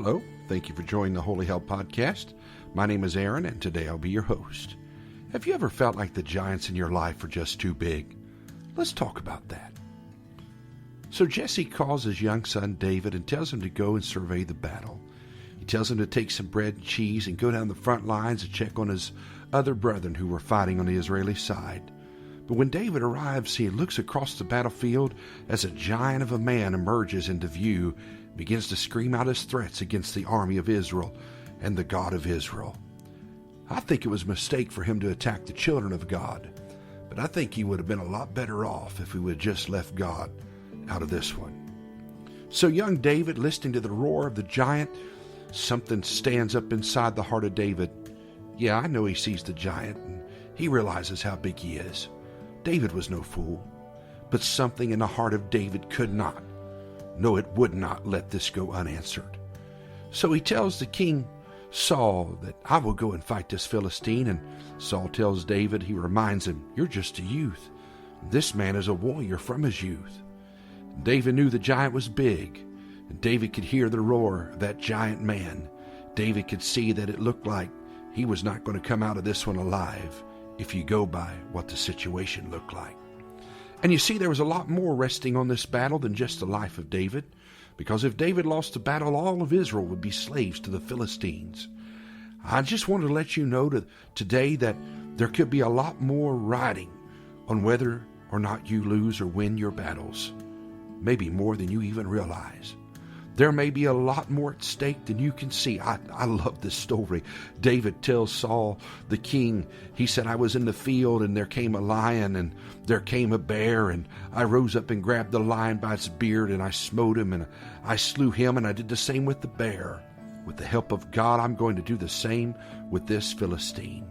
Hello, thank you for joining the Holy Hell Podcast. My name is Aaron, and today I'll be your host. Have you ever felt like the giants in your life are just too big? Let's talk about that. So Jesse calls his young son David and tells him to go and survey the battle. He tells him to take some bread and cheese and go down the front lines and check on his other brethren who were fighting on the Israeli side. But when David arrives, he looks across the battlefield as a giant of a man emerges into view, begins to scream out his threats against the army of Israel and the God of Israel. I think it was a mistake for him to attack the children of God, but I think he would have been a lot better off if he would have just left God out of this one. So young David, listening to the roar of the giant, something stands up inside the heart of David. Yeah, I know he sees the giant, and he realizes how big he is. David was no fool, but something in the heart of David could not, no, it would not let this go unanswered. So he tells the king Saul that I will go and fight this Philistine, and Saul tells David, he reminds him, you're just a youth. This man is a warrior from his youth. David knew the giant was big, and David could hear the roar of that giant man. David could see that it looked like he was not going to come out of this one alive, if you go by what the situation looked like. And you see, there was a lot more resting on this battle than just the life of David, because if David lost the battle, all of Israel would be slaves to the Philistines. I just wanted to let you know today that there could be a lot more riding on whether or not you lose or win your battles, maybe more than you even realize. There may be a lot more at stake than you can see. I love this story. David tells Saul, the king, he said, I was in the field and there came a lion and there came a bear, and I rose up and grabbed the lion by its beard and I smote him and I slew him, and I did the same with the bear. With the help of God, I'm going to do the same with this Philistine.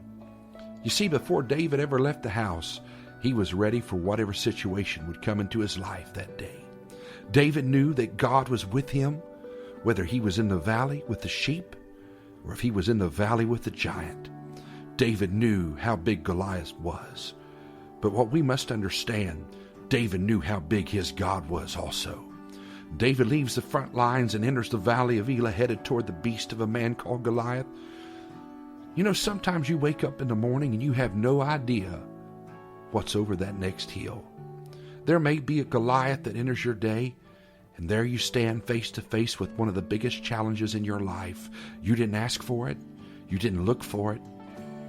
You see, before David ever left the house, he was ready for whatever situation would come into his life that day. David knew that God was with him, whether he was in the valley with the sheep or if he was in the valley with the giant. David knew how big Goliath was. But what we must understand, David knew how big his God was also. David leaves the front lines and enters the valley of Elah, headed toward the beast of a man called Goliath. You know, sometimes you wake up in the morning and you have no idea what's over that next hill. There may be a Goliath that enters your day, and there you stand face to face with one of the biggest challenges in your life. You didn't ask for it. You didn't look for it.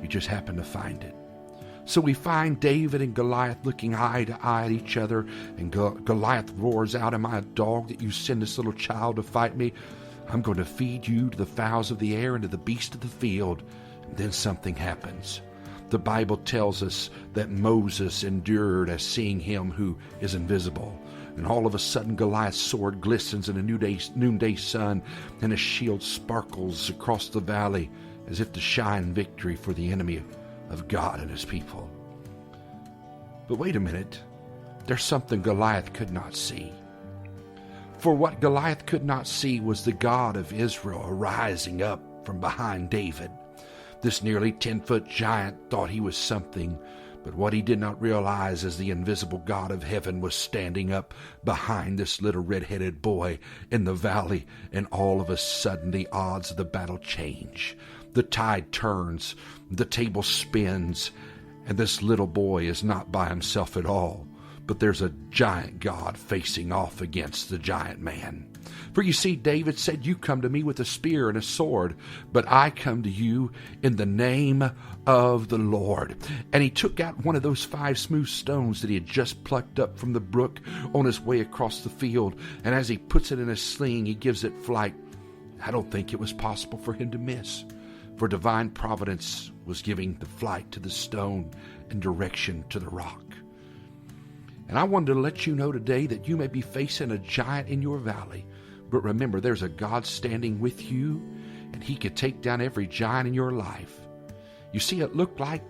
You just happened to find it. So we find David and Goliath looking eye to eye at each other, and Goliath roars out, am I a dog that you send this little child to fight me? I'm going to feed you to the fowls of the air and to the beasts of the field. And then something happens. The Bible tells us that Moses endured as seeing him who is invisible. And all of a sudden Goliath's sword glistens in a noonday sun, and his shield sparkles across the valley as if to shine victory for the enemy of God and his people. But wait a minute, there's something Goliath could not see. For what Goliath could not see was the God of Israel arising up from behind David. This nearly 10-foot giant thought he was something, but what he did not realize is the invisible God of heaven was standing up behind this little red-headed boy in the valley, and all of a sudden the odds of the battle change. The tide turns, the table spins, and this little boy is not by himself at all, but there's a giant God facing off against the giant man. For you see, David said, you come to me with a spear and a sword, but I come to you in the name of the Lord. And he took out one of those 5 smooth stones that he had just plucked up from the brook on his way across the field. And as he puts it in his sling, he gives it flight. I don't think it was possible for him to miss, for divine providence was giving the flight to the stone and direction to the rock. And I wanted to let you know today that you may be facing a giant in your valley, but remember, there's a God standing with you, and he could take down every giant in your life. You see, it looked like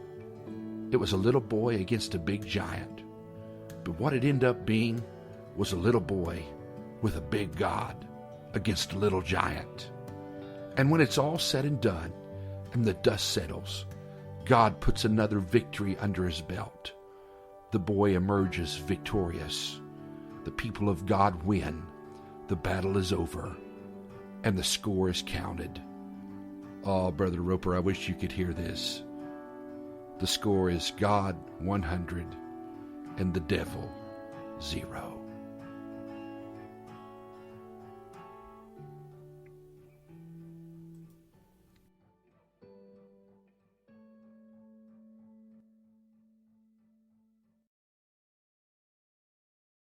it was a little boy against a big giant, but what it ended up being was a little boy with a big God against a little giant. And when it's all said and done, and the dust settles, God puts another victory under his belt. The boy emerges victorious. The people of God win. The battle is over. and the score is counted. Oh, Brother Roper, I wish you could hear this. The score is God 100 and the devil 0.